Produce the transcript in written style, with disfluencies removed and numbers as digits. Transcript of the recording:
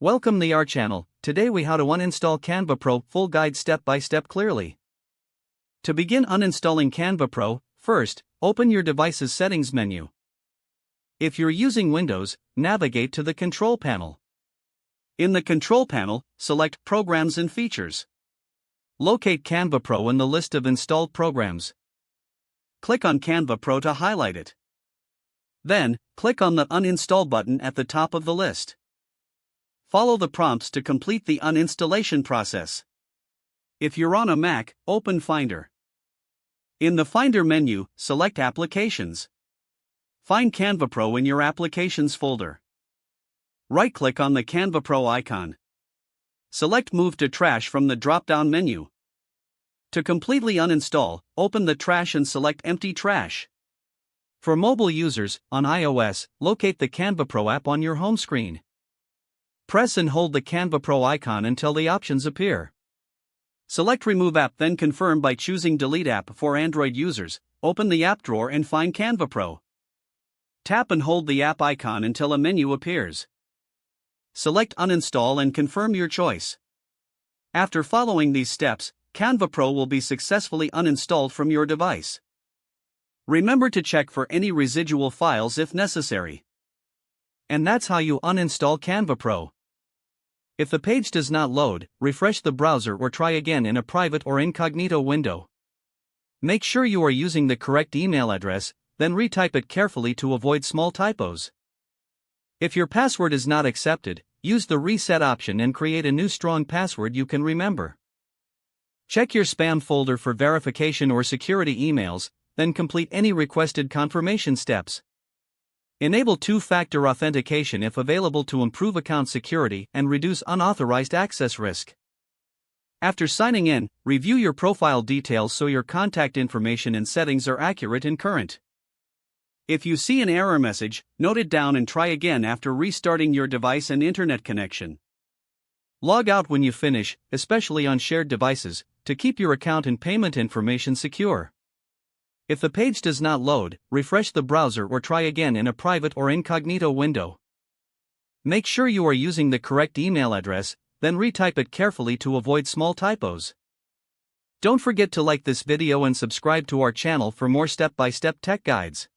Welcome to our channel. Today we how to uninstall Canva Pro, full guide step by step clearly. To begin uninstalling Canva Pro, first, open your device's settings menu. If you're using Windows, navigate to the control panel. In the control panel, select Programs and Features. Locate Canva Pro in the list of installed programs. Click on Canva Pro to highlight it. Then, click on the Uninstall button at the top of the list. Follow the prompts to complete the uninstallation process. If you're on a Mac, open Finder. In the Finder menu, select Applications. Find Canva Pro in your Applications folder. Right-click on the Canva Pro icon. Select Move to Trash from the drop-down menu. To completely uninstall, open the trash and select Empty Trash. For mobile users, on iOS, locate the Canva Pro app on your home screen. Press and hold the Canva Pro icon until the options appear. Select Remove App, then confirm by choosing Delete App. For Android users, open the app drawer and find Canva Pro. Tap and hold the app icon until a menu appears. Select Uninstall and confirm your choice. After following these steps, Canva Pro will be successfully uninstalled from your device. Remember to check for any residual files if necessary. And that's how you uninstall Canva Pro. If the page does not load, refresh the browser or try again in a private or incognito window. Make sure you are using the correct email address, then retype it carefully to avoid small typos. If your password is not accepted, use the reset option and create a new strong password you can remember. Check your spam folder for verification or security emails, then complete any requested confirmation steps. Enable two-factor authentication if available to improve account security and reduce unauthorized access risk. After signing in, review your profile details so your contact information and settings are accurate and current. If you see an error message, note it down and try again after restarting your device and internet connection. Log out when you finish, especially on shared devices, to keep your account and payment information secure. If the page does not load, refresh the browser or try again in a private or incognito window. Make sure you are using the correct email address, then retype it carefully to avoid small typos. Don't forget to like this video and subscribe to our channel for more step-by-step tech guides.